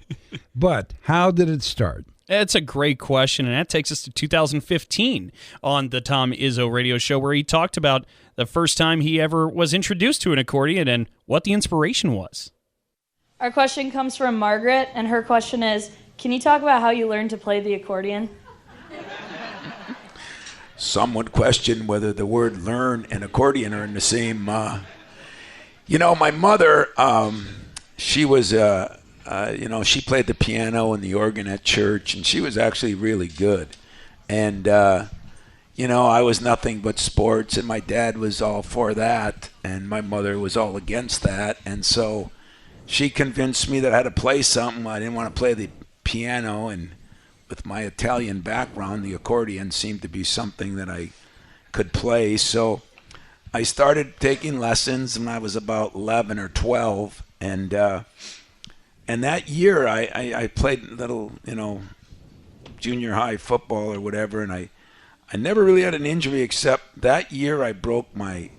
But how did it start? That's a great question, and that takes us to 2015 on the Tom Izzo Radio Show, where he talked about the first time he ever was introduced to an accordion and what the inspiration was. Our question comes from Margaret, and her question is, can you talk about how you learned to play the accordion? Some would question whether the word learn and accordion are in the same. My mother, she was, she played the piano and the organ at church, and she was actually really good. And, I was nothing but sports, and my dad was all for that, and my mother was all against that. And so she convinced me that I had to play something. I didn't want to play the piano, and with my Italian background, the accordion seemed to be something that I could play. So I started taking lessons when I was about 11 or 12, and that year I played little, junior high football or whatever, and I never really had an injury, except that year I broke my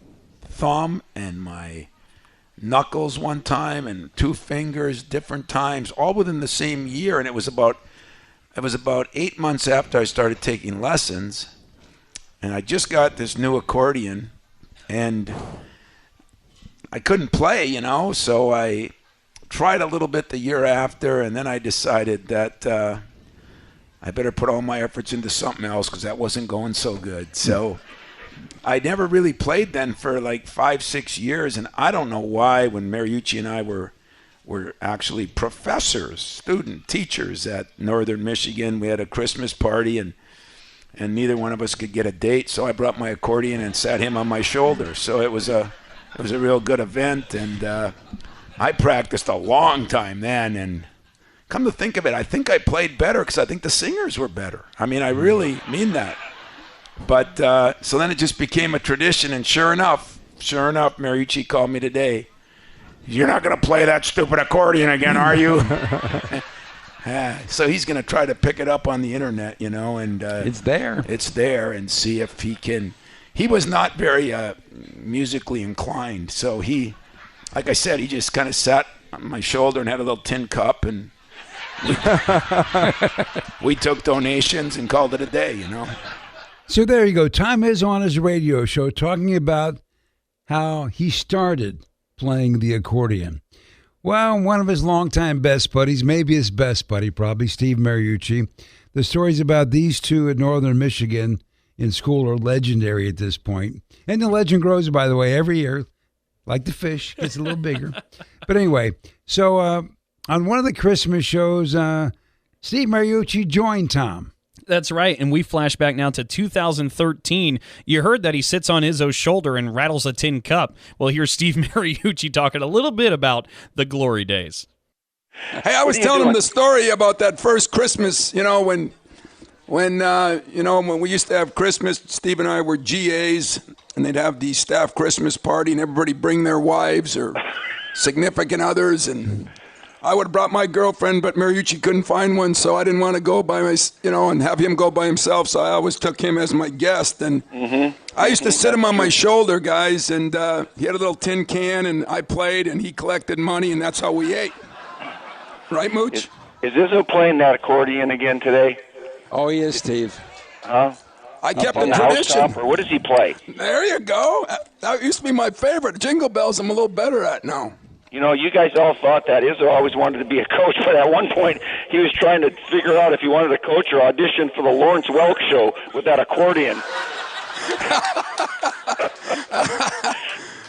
thumb and my knuckles one time and 2 fingers different times, all within the same year. And it was about 8 months after I started taking lessons, and I just got this new accordion, and I couldn't play, so I tried a little bit the year after, and then I decided that I better put all my efforts into something else because that wasn't going so good. So I never really played then for like 5-6 years, and I don't know why. When Mariucci and I were actually professors, teachers at Northern Michigan, we had a Christmas party, and neither one of us could get a date. So I brought my accordion and sat him on my shoulder. So it was a real good event, and I practiced a long time then. And come to think of it, I think I played better because I think the singers were better. I mean, I really mean that. But so then it just became a tradition, and sure enough, Mariucci called me today. You're not going to play that stupid accordion again, are you? So he's going to try to pick it up on the internet, and it's there. It's there, and see if he can. He was not very musically inclined, so he, like I said, he just kind of sat on my shoulder and had a little tin cup, and we took donations and called it a day, So there you go. Tom Izzo on his radio show talking about how he started playing the accordion. Well, one of his longtime best buddies, maybe his best buddy, probably Steve Mariucci. The stories about these two at Northern Michigan in school are legendary at this point. And the legend grows, by the way, every year. Like the fish, gets a little bigger. But anyway, so on one of the Christmas shows, Steve Mariucci joined Tom. That's right, and we flash back now to 2013. You heard that he sits on Izzo's shoulder and rattles a tin cup. Well, here's Steve Mariucci talking a little bit about the glory days. Hey, I was telling him the story about that first Christmas, when we used to have Christmas, Steve and I were GAs, and they'd have the staff Christmas party, and everybody bring their wives or significant others, and I would have brought my girlfriend, but Mariucci couldn't find one, so I didn't want to go by and have him go by himself, so I always took him as my guest. And I used to sit him on my shoulder, guys, and he had a little tin can, and I played, and he collected money, and that's how we ate. Right, Mooch? Is Izzo playing that accordion again today? Oh, he is, Steve. Huh? I kept on the tradition. Housetop, or what does he play? There you go. That used to be my favorite. Jingle Bells I'm a little better at now. You guys all thought that Izzo always wanted to be a coach, but at one point he was trying to figure out if he wanted to coach or audition for the Lawrence Welk show with that accordion.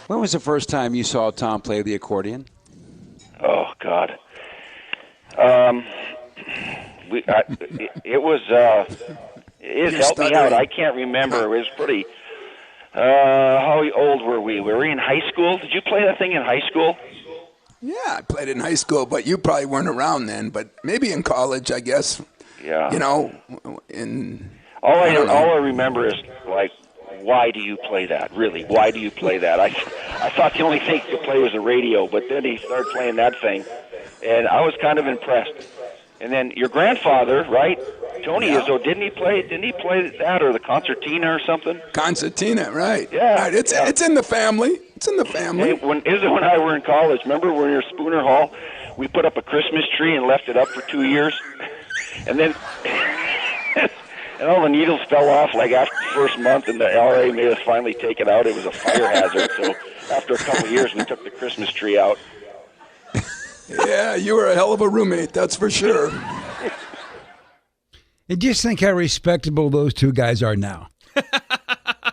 When was the first time you saw Tom play the accordion? Oh, God. It helped me out. I can't remember. It was pretty... how old were we? Were we in high school? Did you play that thing in high school? Yeah, I played in high school, but you probably weren't around then. But maybe in college, I guess. Yeah. All I remember is, like, why do you play that? Really, why do you play that? I thought the only thing you could play was the radio, but then he started playing that thing, and I was kind of impressed. And then your grandfather, right, Tony Izzo, didn't he play that or the concertina or something? Concertina, right? Yeah, right. It's in the family. It's in the family. Hey, when Izzo and I were in college, remember when we were at Spooner Hall, we put up a Christmas tree and left it up for 2 years, and then and all the needles fell off like after the first month, and the LRA made us finally take it out. It was a fire hazard, so after a couple of years, we took the Christmas tree out. Yeah, you were a hell of a roommate, that's for sure. And just think how respectable those two guys are now.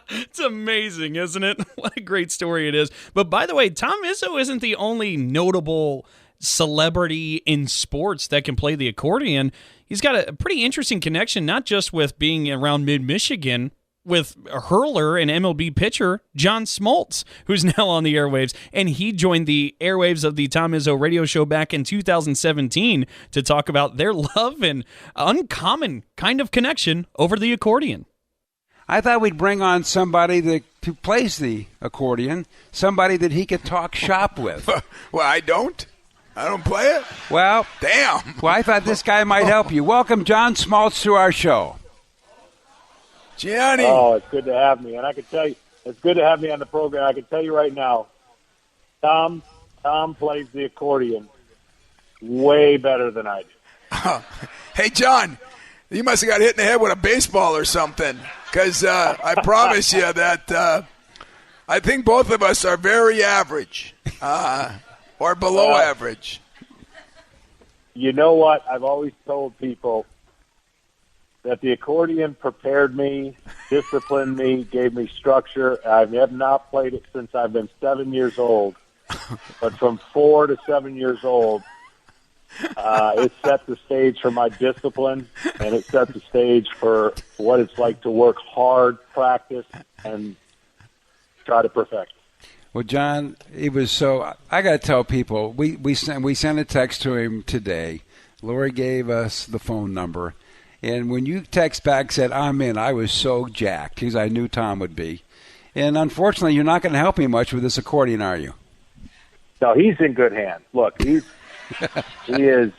It's amazing, isn't it? What a great story it is. But by the way, Tom Izzo isn't the only notable celebrity in sports that can play the accordion. He's got a pretty interesting connection, not just with being around mid-Michigan, with a hurler and MLB pitcher John Smoltz, who's now on the airwaves, and he joined the airwaves of the Tom Izzo radio show back in 2017 to talk about their love and uncommon kind of connection over the accordion. I thought we'd bring on somebody who plays the accordion, somebody that he could talk shop with. Well, I don't play it. Well, damn. Well, I thought this guy might help you. Welcome, John Smoltz, to our show. Gianni. Oh, it's good to have me. And I can tell you, it's good to have me on the program. I can tell you right now, Tom plays the accordion way better than I do. Hey, John, you must have got hit in the head with a baseball or something, because I promise you that I think both of us are very average or below average. You know what? I've always told people that the accordion prepared me, disciplined me, gave me structure. I have not played it since I've been 7 years old. But from 4 to 7 years old, it set the stage for my discipline, and it set the stage for what it's like to work hard, practice, and try to perfect. Well, John, it was so. I got to tell people, we sent a text to him today. Lori gave us the phone number, and when you text back said I'm in, I was so jacked because I knew Tom would be. And unfortunately, you're not going to help me much with this accordion, are you? No, he's in good hands. Look, he is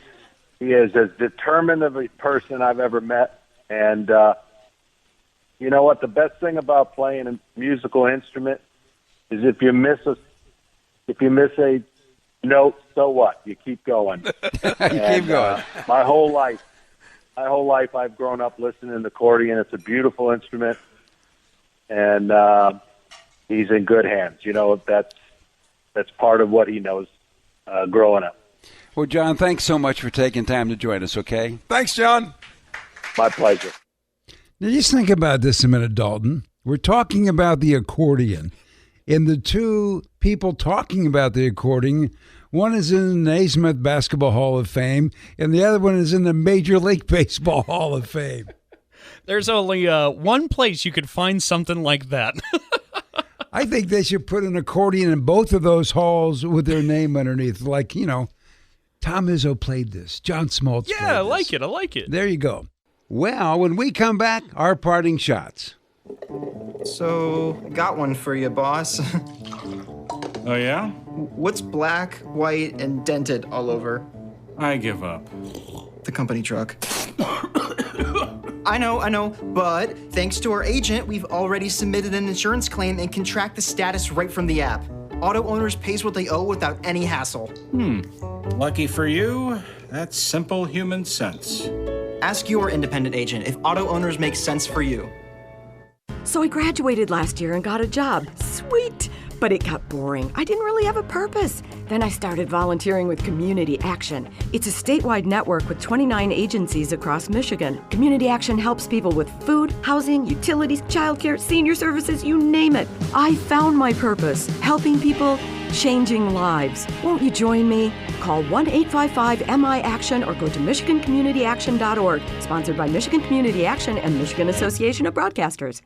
as determined of a person I've ever met, and you know what? The best thing about playing a musical instrument is if you miss a note, so what? You keep going. Keep going. My whole life, I've grown up listening to accordion. It's a beautiful instrument, and he's in good hands. You know, that's part of what he knows growing up. Well, John, thanks so much for taking time to join us, okay? Thanks, John. My pleasure. Now, just think about this a minute, Dalton. We're talking about the accordion. And the two people talking about the accordion, one is in the Naismith Basketball Hall of Fame, and the other one is in the Major League Baseball Hall of Fame. There's only one place you could find something like that. I think they should put an accordion in both of those halls with their name underneath. Like, you know, Tom Izzo played this. John Smoltz played this. I like it. I like it. There you go. Well, when we come back, our parting shots. So, got one for you, boss. Oh, yeah? What's black, white, and dented all over? I give up. The company truck. I know, but thanks to our agent, we've already submitted an insurance claim and can track the status right from the app. Auto owners pays what they owe without any hassle. Lucky for you, that's simple human sense. Ask your independent agent if auto owners make sense for you. So I graduated last year and got a job. Sweet! But it got boring. I didn't really have a purpose. Then I started volunteering with Community Action. It's a statewide network with 29 agencies across Michigan. Community Action helps people with food, housing, utilities, childcare, senior services, you name it. I found my purpose, helping people, changing lives. Won't you join me? Call 1-855-MI-ACTION or go to MichiganCommunityAction.org. Sponsored by Michigan Community Action and Michigan Association of Broadcasters.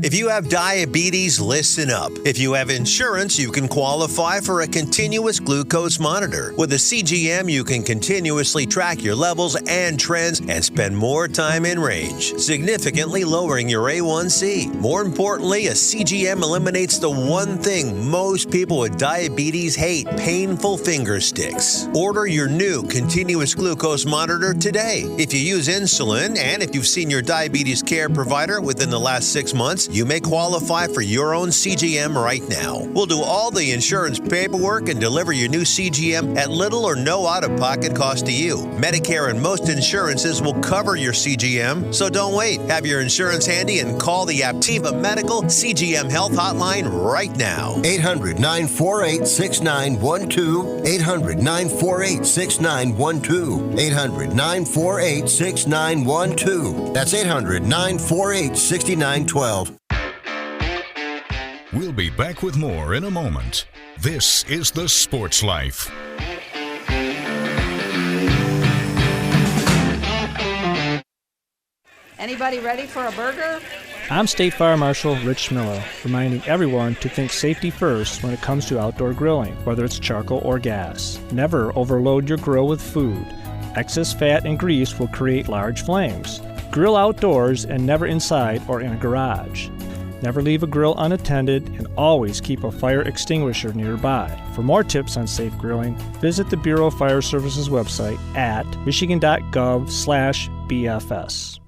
If you have diabetes, listen up. If you have insurance, you can qualify for a continuous glucose monitor. With a CGM, you can continuously track your levels and trends and spend more time in range, significantly lowering your A1C. More importantly, a CGM eliminates the one thing most people with diabetes hate: painful finger sticks. Order your new continuous glucose monitor today. If you use insulin and if you've seen your diabetes care provider within the last 6 months, you may qualify for your own CGM right now. We'll do all the insurance paperwork and deliver your new CGM at little or no out-of-pocket cost to you. Medicare and most insurances will cover your CGM, so don't wait. Have your insurance handy and call the Aptiva Medical CGM Health Hotline right now. 800-948-6912. 800-948-6912. 800-948-6912. That's 800-948-6912. We'll be back with more in a moment. This is The Sports Life. Anybody ready for a burger? I'm State Fire Marshal Rich Miller, reminding everyone to think safety first when it comes to outdoor grilling, whether it's charcoal or gas. Never overload your grill with food. Excess fat and grease will create large flames. Grill outdoors and never inside or in a garage. Never leave a grill unattended and always keep a fire extinguisher nearby. For more tips on safe grilling, visit the Bureau of Fire Services website at michigan.gov/BFS.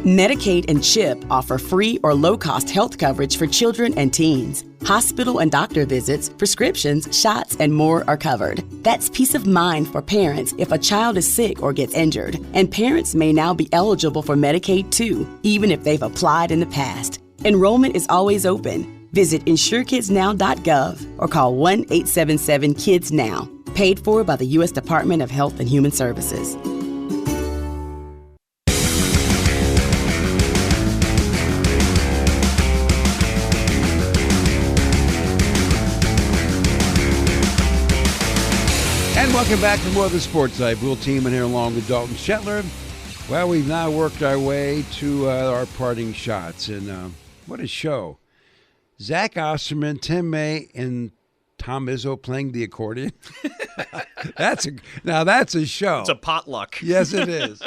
Medicaid and CHIP offer free or low-cost health coverage for children and teens. Hospital and doctor visits, prescriptions, shots, and more are covered. That's peace of mind for parents if a child is sick or gets injured. And parents may now be eligible for Medicaid too, even if they've applied in the past. Enrollment is always open. Visit InsureKidsNow.gov or call 1-877-KIDS-NOW. Paid for by the U.S. Department of Health and Human Services. Welcome back to more of the Sports Life. Will Teeman here along with Dalton Shetler. Well, we've now worked our way to our parting shots. And what a show. Zach Osterman, Tim May, and Tom Izzo playing the accordion. That's a show. It's a potluck. Yes, it is.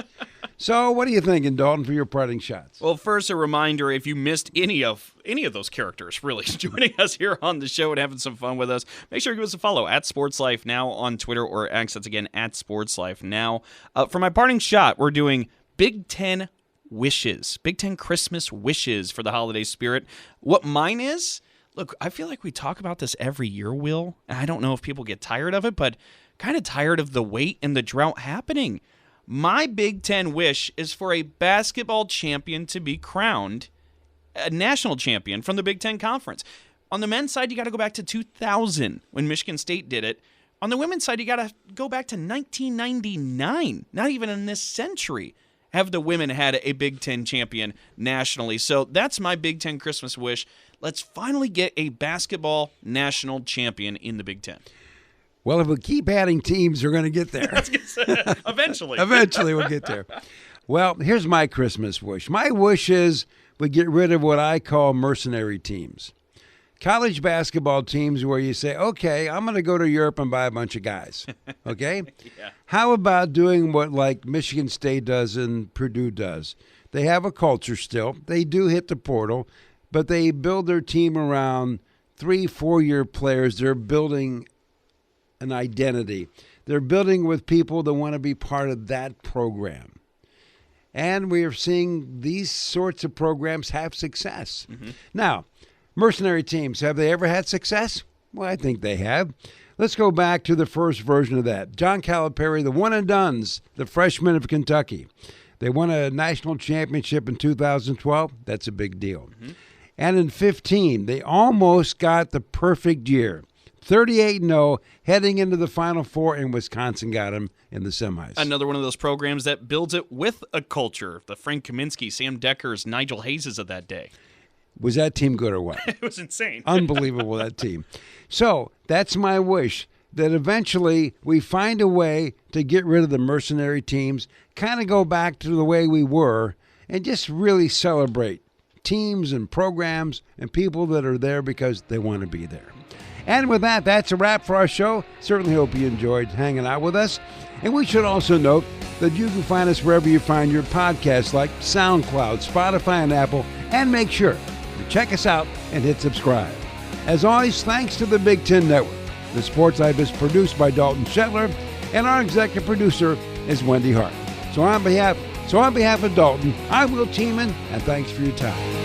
So what are you thinking, Dalton, for your parting shots? Well, first, a reminder, if you missed any of those characters really joining us here on the show and having some fun with us, make sure you give us a follow at Sports Life Now on Twitter or X. That's again at Sports Life Now. For my parting shot, we're doing Big Ten wishes, Big Ten Christmas wishes for the holiday spirit. What mine is, look, I feel like we talk about this every year, Will, and I don't know if people get tired of it, but kind of tired of the wait and the drought happening. My Big Ten wish is for a basketball champion to be crowned a national champion from the Big Ten Conference. On the men's side, you got to go back to 2000 when Michigan State did it. On the women's side, you got to go back to 1999. Not even in this century have the women had a Big Ten champion nationally. So that's my Big Ten Christmas wish. Let's finally get a basketball national champion in the Big Ten. Well, if we keep adding teams, we're going to get there. Eventually. Eventually we'll get there. Well, here's my Christmas wish. My wish is we get rid of what I call mercenary teams. College basketball teams where you say, okay, I'm going to go to Europe and buy a bunch of guys. Okay? Yeah. How about doing what like Michigan State does and Purdue does? They have a culture still. They do hit the portal, but they build their team around 3-4-year players. They're building an identity. They're building with people that want to be part of that program. And we are seeing these sorts of programs have success. Mm-hmm. Now, mercenary teams, have they ever had success? Well, I think they have. Let's go back to the first version of that. John Calipari, the one and dones, the freshmen of Kentucky. They won a national championship in 2012. That's a big deal. Mm-hmm. And in 2015, they almost got the perfect year. 38-0, heading into the Final Four, and Wisconsin got him in the semis. Another one of those programs that builds it with a culture. The Frank Kaminsky, Sam Deckers, Nigel Hayeses of that day. Was that team good or what? It was insane. Unbelievable, that team. So that's my wish, that eventually we find a way to get rid of the mercenary teams, kind of go back to the way we were, and just really celebrate teams and programs and people that are there because they want to be there. And with that, that's a wrap for our show. Certainly hope you enjoyed hanging out with us. And we should also note that you can find us wherever you find your podcasts like SoundCloud, Spotify, and Apple. And make sure to check us out and hit subscribe. As always, thanks to the Big Ten Network. The Sports Life is produced by Dalton Shetler, and our executive producer is Wendy Hart. So on behalf of Dalton, I'm Will Teeman, and thanks for your time.